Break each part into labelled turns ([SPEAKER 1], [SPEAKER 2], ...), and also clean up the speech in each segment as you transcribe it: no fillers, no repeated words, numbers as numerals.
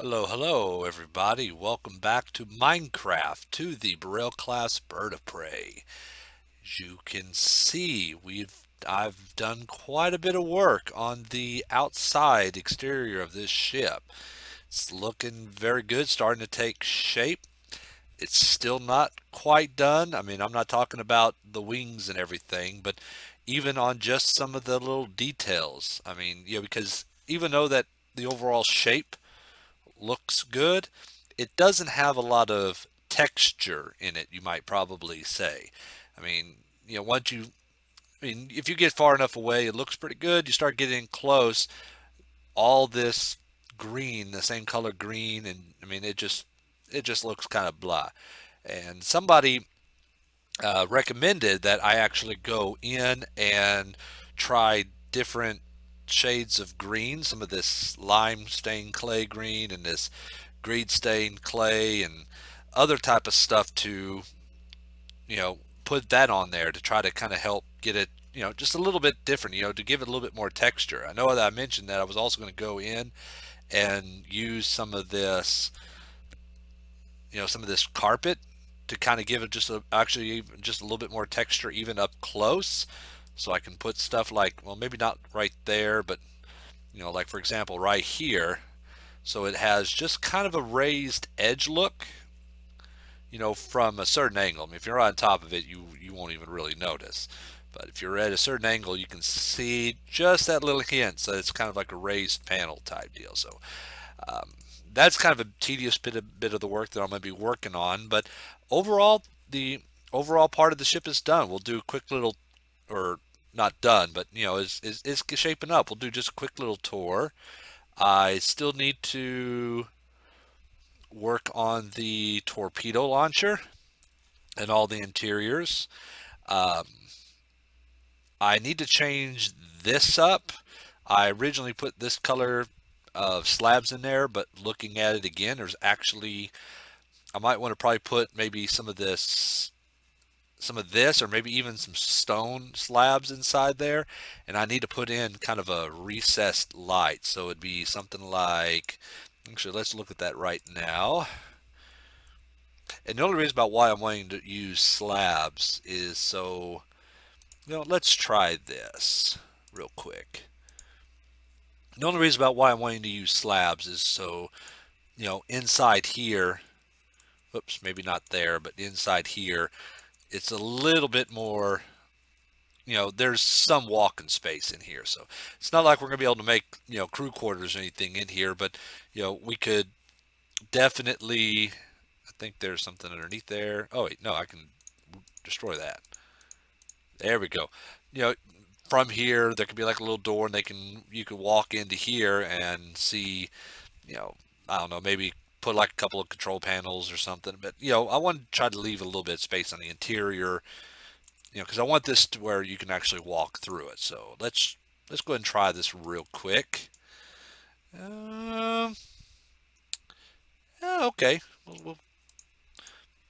[SPEAKER 1] Hello, everybody. Welcome back to Minecraft, to the Burrell class Bird of Prey. As you can see, I've done quite a bit of work on the outside exterior of this ship. It's looking very good, starting to take shape. It's still not quite done. I mean, I'm not talking about the wings and everything, but even on just some of the little details. I mean, because even though that the overall shape looks good, it doesn't have a lot of texture in it, you might probably say. I mean, if you get far enough away, it looks pretty good. You start getting close, all this green, the same color green, and I mean, it just looks kind of blah. And somebody recommended that I actually go in and try different shades of green, some of this lime stained clay green and this green stained clay and other type of stuff to, put that on there to try to kind of help get it, just a little bit different, to give it a little bit more texture. I know that I mentioned that I was also going to go in and use some of this carpet to kind of give it actually even just a little bit more texture even up close. So I can put stuff like, well, maybe not right there, but like for example, right here. So it has just kind of a raised edge look, from a certain angle. I mean, if you're on top of it, you won't even really notice. But if you're at a certain angle, you can see just that little hint. So it's kind of like a raised panel type deal. So um, that's kind of a tedious bit of the work that I'm going to be working on. But overall, the overall part of the ship is done. We'll do a quick little, or not done, but is shaping up. We'll do just a quick little tour. I still need to work on the torpedo launcher and all the interiors. Um, I need to change this up. I originally put this color of slabs in there, but looking at it again, there's actually, I might want to probably put maybe some of this, or maybe even some stone slabs inside there. And I need to put in kind of a recessed light. So it'd be something like, actually, let's look at that right now. And the only reason about why I'm wanting to use slabs is so, let's try this real quick. The only reason about why I'm wanting to use slabs is so, inside here, oops, maybe not there, but inside here, it's a little bit more, there's some walking space in here. So it's not like we're going to be able to make, crew quarters or anything in here, but, we could definitely, I think there's something underneath there. Oh, wait, no, I can destroy that. There we go. You know, from here there could be like a little door, and you could walk into here and see, you know, I don't know, maybe put like a couple of control panels or something. But I want to try to leave a little bit of space on the interior, because I want this to where you can actually walk through it. So let's go ahead and try this real quick. Um, yeah, okay. We'll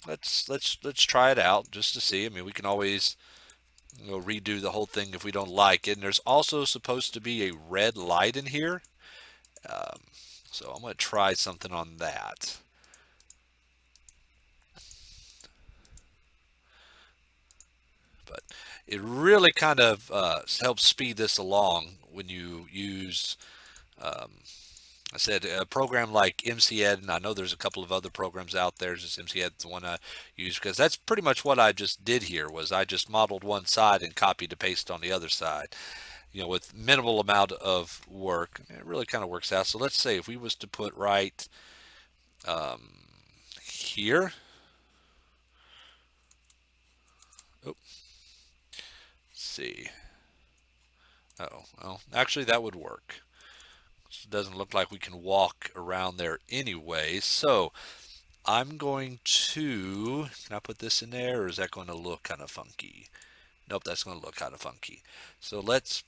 [SPEAKER 1] let's try it out just to see. I mean, we can always redo the whole thing if we don't like it. And there's also supposed to be a red light in here. Um, so I'm going to try something on that. But it really kind of helps speed this along when you use, um, I said, a program like MCED, and I know there's a couple of other programs out there. Just MCED is the one I use, because that's pretty much what I just did here. Was I just modeled one side and copied to paste on the other side, with minimal amount of work. It really kind of works out. So let's say if we was to put right um, here. Oh, see. Oh, well, actually that would work. It doesn't look like we can walk around there anyway. So I'm going to, can I put this in there, or is that going to look kind of funky? Nope, that's going to look kind of funky. So let's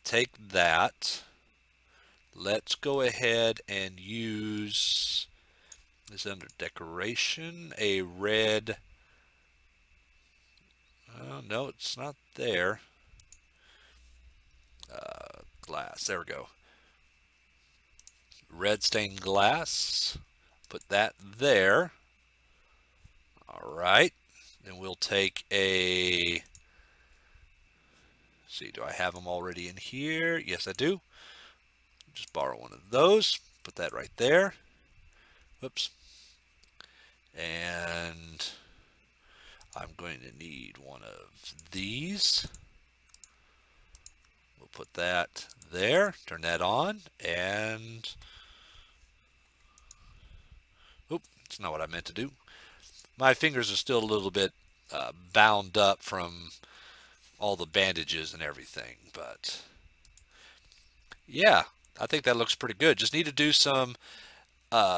[SPEAKER 1] take that. Let's go ahead and use this under decoration, a red, oh, no, it's not there. Glass, there we go. red stained glass. Put that there. All right. Then we'll take a, see, do I have them already in here? Yes, I do. Just borrow one of those. Put that right there. Whoops. And I'm going to need one of these. We'll put that there. Turn that on. And, oop, that's not what I meant to do. My fingers are still a little bit bound up from all the bandages and everything. But, yeah, I think that looks pretty good. Just need to do some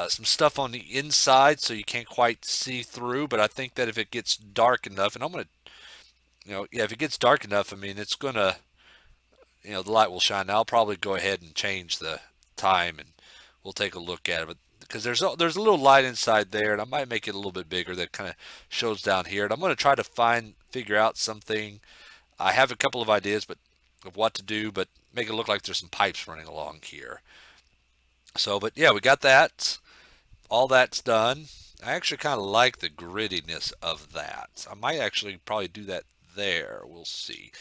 [SPEAKER 1] stuff on the inside so you can't quite see through, but I think that if it gets dark enough, and I'm going to, yeah, if it gets dark enough, I mean, it's going to, the light will shine. Now I'll probably go ahead and change the time and we'll take a look at it. But because there's a little light inside there, and I might make it a little bit bigger that kind of shows down here. And I'm going to try to figure out something. I have a couple of ideas, but of what to do, but make it look like there's some pipes running along here. So, but yeah, we got that. All that's done. I actually kind of like the grittiness of that. I might actually probably do that there. We'll see.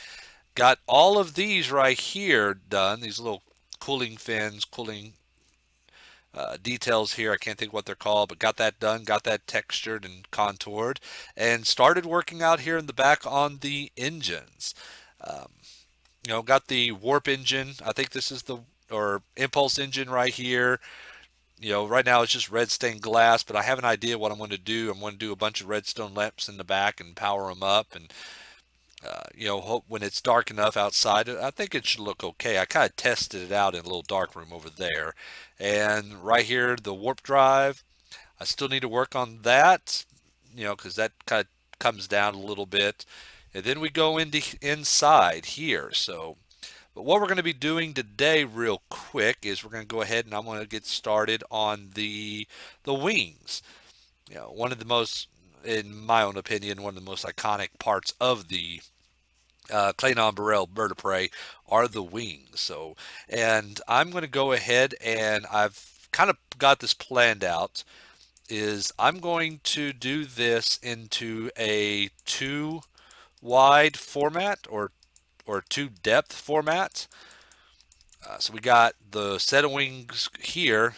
[SPEAKER 1] Got all of these right here done. These little cooling fins, cooling details here. I can't think what they're called, but got that done. Got that textured and contoured. And started working out here in the back on the engines. Um, got the warp engine. I think this is the, or impulse engine right here. Right now it's just red stained glass, but I have an idea what I'm going to do. I'm going to do a bunch of redstone lamps in the back and power them up. And, hope when it's dark enough outside, I think it should look okay. I kind of tested it out in a little dark room over there. And right here, the warp drive, I still need to work on that, because that kind of comes down a little bit. And then we go into inside here. So, but what we're going to be doing today real quick is we're going to go ahead and I'm going to get started on the wings. One of the most, in my own opinion, one of the most iconic parts of the Klingon Burrell bird of prey are the wings. So, and I'm going to go ahead and I've kind of got this planned out. Is I'm going to do this into a 2 wide format or 2 depth format. So we got the set of wings here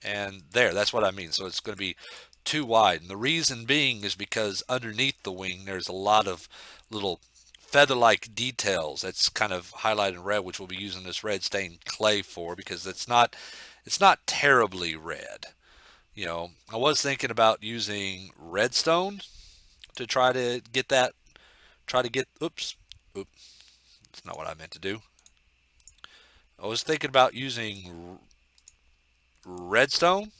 [SPEAKER 1] and there. That's what I mean. So it's going to be 2 wide. And the reason being is because underneath the wing, there's a lot of little feather-like details that's kind of highlighted in red, which we'll be using this red stained clay for, because it's not terribly red. I was thinking about using redstone to oops, that's not what I meant to do. I was thinking about using redstone,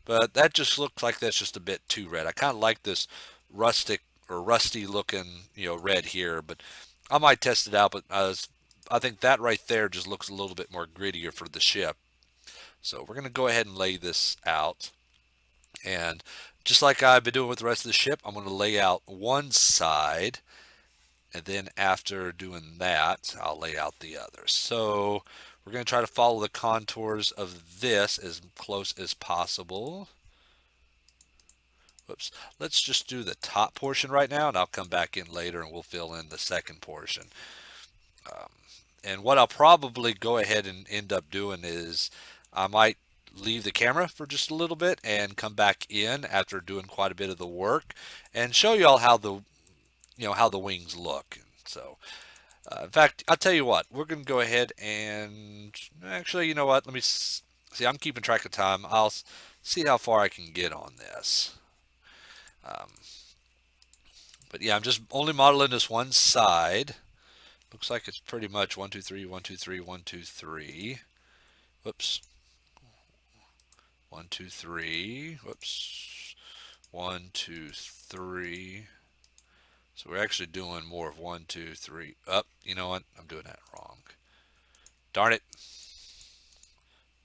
[SPEAKER 1] but that just looks like that's just a bit too red. I kind of like this rustic or rusty looking, red here, but I might test it out. But I think that right there just looks a little bit more grittier for the ship. So we're going to go ahead and lay this out. And just like I've been doing with the rest of the ship, I'm going to lay out one side. And then after doing that, I'll lay out the other. So we're going to try to follow the contours of this as close as possible. Whoops. Let's just do the top portion right now, and I'll come back in later and we'll fill in the second portion. And what I'll probably go ahead and end up doing is I might leave the camera for just a little bit and come back in after doing quite a bit of the work and show you all how the wings look. So in fact, I'll tell you what, we're going to go ahead and actually, you know what, let me see. I'm keeping track of time. I'll see how far I can get on this. But yeah, I'm just only modeling this one side. Looks like it's pretty much 1 2 3 1 2 3 1 2 3. Whoops. 1 2 3. Whoops. 1 2 3. So we're actually doing more of 1 2 3. Up. You know what? I'm doing that wrong. Darn it.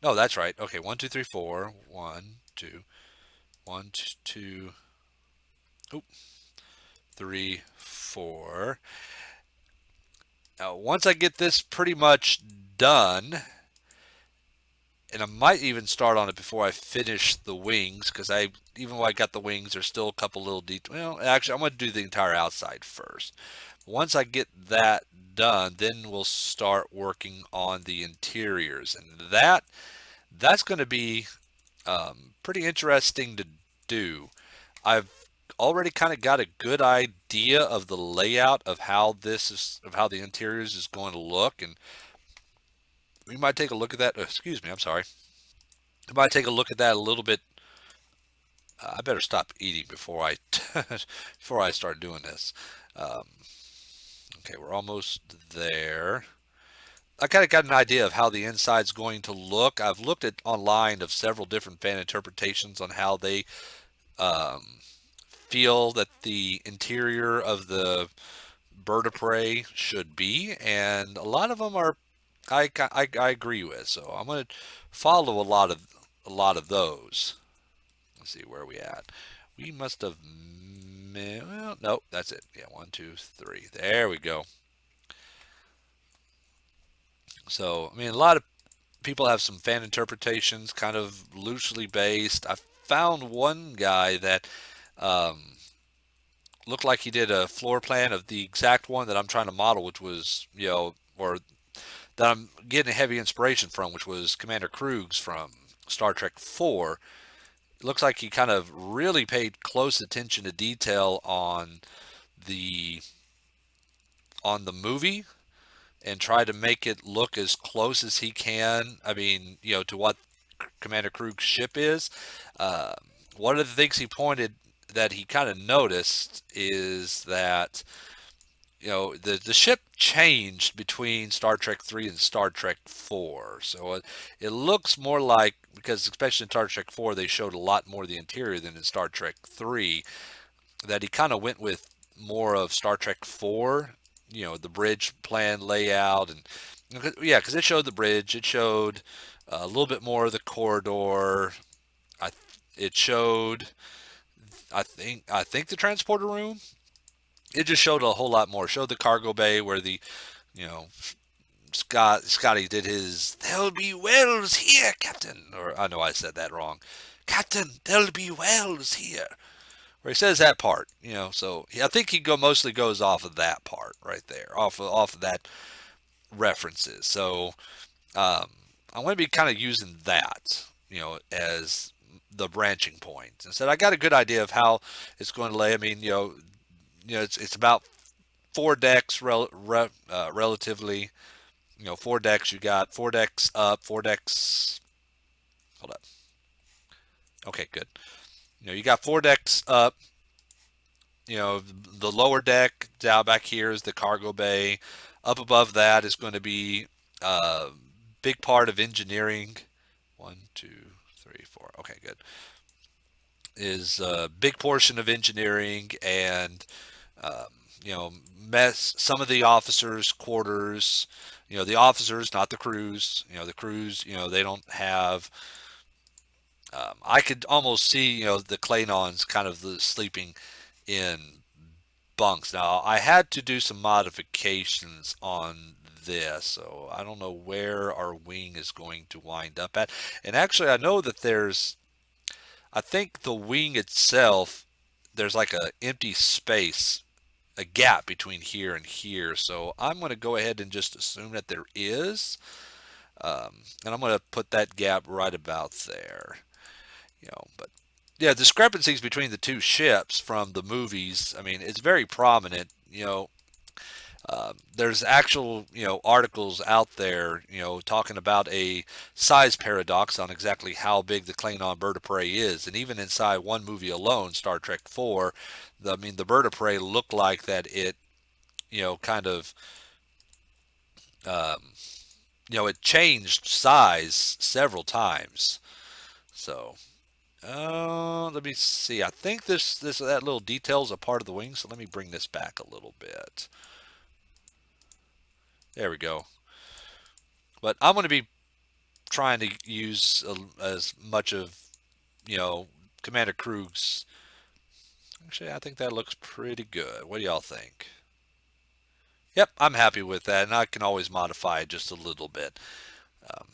[SPEAKER 1] No, that's right. Okay, 1 2 3 4. 1 2 1 2. Oop. 3 4. Now, once I get this pretty much done, and I might even start on it before I finish the wings, because I even though I got the wings, there's still a couple little details. Well, actually, I'm going to do the entire outside first. Once I get that done, then we'll start working on the interiors, and that's going to be pretty interesting to do. I've already kind of got a good idea of the layout of how the interiors is going to look, and we might take a look at that. Excuse me, I'm sorry. We might take a look at that a little bit. I better stop eating before I before I start doing this. Um, okay, we're almost there. I kind of got an idea of how the inside's going to look. I've looked at online of several different fan interpretations on how they um, feel that the interior of the bird of prey should be, and a lot of them are I agree with. So I'm going to follow a lot of those. Let's see where are we at. We must have well, nope, that's it. Yeah, one, two, three. There we go. So I mean, a lot of people have some fan interpretations, kind of loosely based. I found one guy that um, looked like he did a floor plan of the exact one that I'm trying to model, which was, or that I'm getting a heavy inspiration from, which was Commander Krug's from Star Trek 4. It looks like he kind of really paid close attention to detail the on the movie and tried to make it look as close as he can. I mean, to what Commander Krug's ship is. Uh, One of the things he pointed that he kind of noticed is that the ship changed between Star Trek 3 and Star Trek 4. So it looks more like, because especially in Star Trek 4 they showed a lot more of the interior than in Star Trek 3, that he kind of went with more of Star Trek 4, the bridge plan layout. And yeah, because it showed the bridge, it showed a little bit more of the corridor. I it showed I think the transporter room. It just showed a whole lot more. It showed the cargo bay where the you know Scotty did his "There'll be whales here, Captain," or I know I said that wrong. Captain, there'll be whales here. Where he says that part, So I think mostly goes off of that part right there, off of that references. So um, I'm going to be kind of using that, as the branching point. Instead, I got a good idea of how it's going to lay. I mean, it's about four decks relatively. Four decks. You got four decks up, four decks. Hold up. Okay, good. You got four decks up. The lower deck down back here is the cargo bay. Up above that is going to be a big part of engineering. One, two, three, four. Okay, good. Is a big portion of engineering and um, mess some of the officers' quarters. The officers, not the crews. The crews, they don't have. I could almost see, the Klingons kind of sleeping in bunks. Now, I had to do some modifications on this, so I don't know where our wing is going to wind up at. And actually, I know that I think the wing itself, there's like a empty space, a gap between here and here. So I'm going to go ahead and just assume that there is. And I'm going to put that gap right about there. But yeah, discrepancies between the two ships from the movies. I mean, it's very prominent. There's actual articles out there talking about a size paradox on exactly how big the Klingon bird of prey is, and even inside one movie alone, Star Trek 4, the bird of prey looked like that it kind of um, it changed size several times. So let me see. I think that little detail is a part of the wing. So let me bring this back a little bit. There we go. But I'm going to be trying to use as much of you know Commander Krug's. Actually, I think that looks pretty good. What do y'all think? Yep, I'm happy with that, and I can always modify it just a little bit. Um,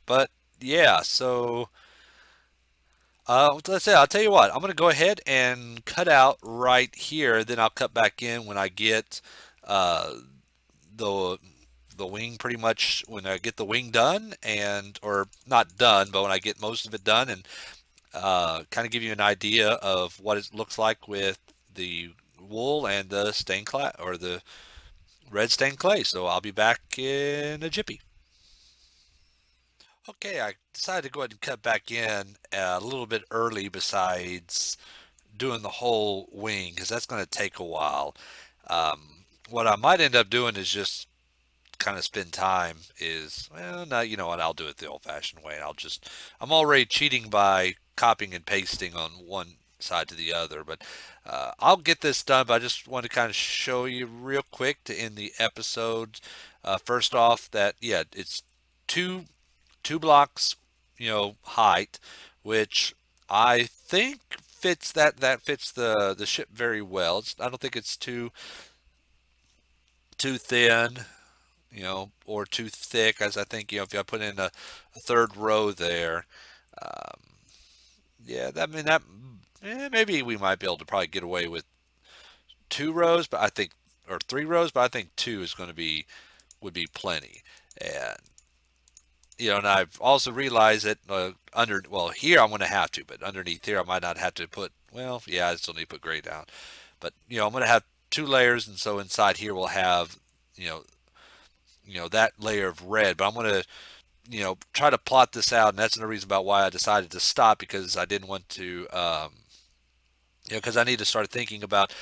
[SPEAKER 1] But yeah, so let's say I'll tell you what. I'm gonna go ahead and cut out right here. Then I'll cut back in when I get uh, the the wing pretty much when I get the wing done and or not done, but when I get most of it done and kind of give you an idea of what it looks like with the wool and the stained clay or the red stained clay. So I'll be back in a jiffy. Okay, I decided to go ahead and cut back in a little bit early besides doing the whole wing because that's going to take a while. What I might end up doing is just kind of spend time is, well, no, you know what, I'll do it the old fashioned way. I'm already cheating by copying and pasting on one side to the other, but I'll get this done. But I just want to kind of show you real quick to end the episode. First off, that, yeah, it's two two blocks, height, which I think that fits the ship very well. I don't think it's too thin, or too thick, as I think, if I put in a third row there, um, yeah, that, I mean, that, maybe we might be able to probably get away with 2 rows, but I think, or 3 rows, but I think two is going to would be plenty. And, and I've also realized that well, here I'm going to have to, but underneath here I might not have to put, well, yeah, I still need to put gray down. But, I'm going to have 2 layers, and so inside here we'll have, you know, that layer of red, but I'm going to, try to plot this out, and that's another reason about why I decided to stop, because I didn't want to, because I need to start thinking about,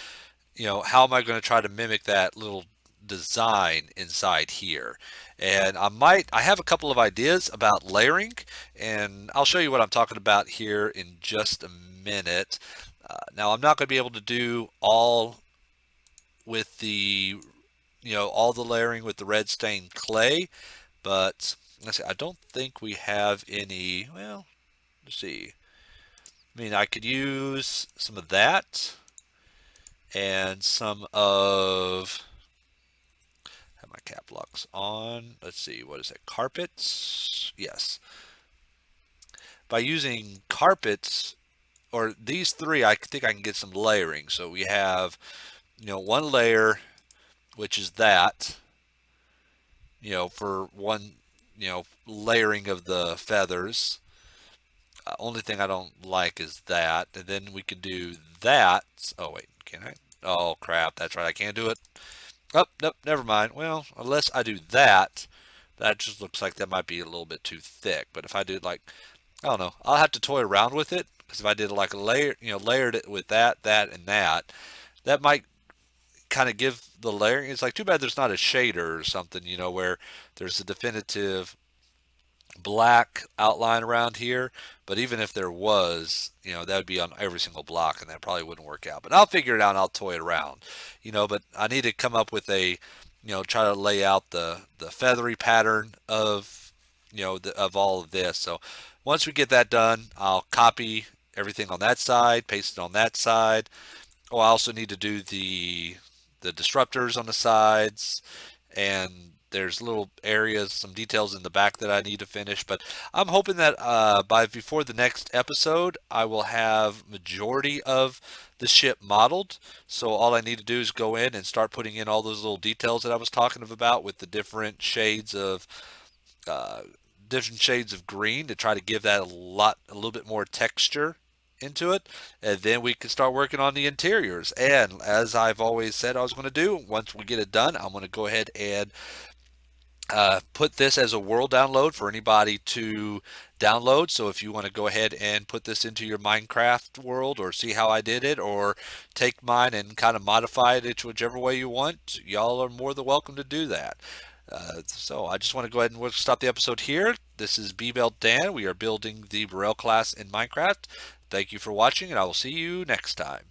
[SPEAKER 1] how am I going to try to mimic that little design inside here. And I have a couple of ideas about layering, and I'll show you what I'm talking about here in just a minute. Now, I'm not going to be able to do all with all the layering with the red stained clay, but let's see, I don't think we have any, well, let's see. I mean, I could use some of that and some of, have my cap locks on. Let's see, what is it? Carpets? Yes. By using carpets, or these three, I think I can get some layering. So we have, one layer, which is that, for one, layering of the feathers. Only thing I don't like is that. And then we can do that. Oh, wait, can I? Oh, crap, that's right, I can't do it. Oh, nope, never mind. Well, unless I do that, that just looks like that might be a little bit too thick. But if I do like, I don't know, I'll have to toy around with it, because if I did like a layer, layered it with that, and that might kind of give the layering. It's like too bad there's not a shader or something, where there's a definitive black outline around here. But even if there was, that would be on every single block, and that probably wouldn't work out. But I'll figure it out and I'll toy it around, but I need to come up with try to lay out the feathery pattern of, of all of this. So once we get that done, I'll copy everything on that side, paste it on that side. Oh, I also need to do the disruptors on the sides, and there's little areas, some details in the back that I need to finish. But I'm hoping that by before the next episode, I will have majority of the ship modeled. So all I need to do is go in and start putting in all those little details that I was talking about with the uh, different shades of green to try to give that a little bit more texture into it, and then we can start working on the interiors. And as I've always said I was going to do, once we get it done, I'm going to go ahead and put this as a world download for anybody to download. So if you want to go ahead and put this into your Minecraft world, or see how I did it, or take mine and kind of modify it into whichever way you want, y'all are more than welcome to do that. So I just want to go ahead and we'll stop the episode here. This is B-Belt Dan. We are building the Burrell class in Minecraft. Thank you for watching, and I will see you next time.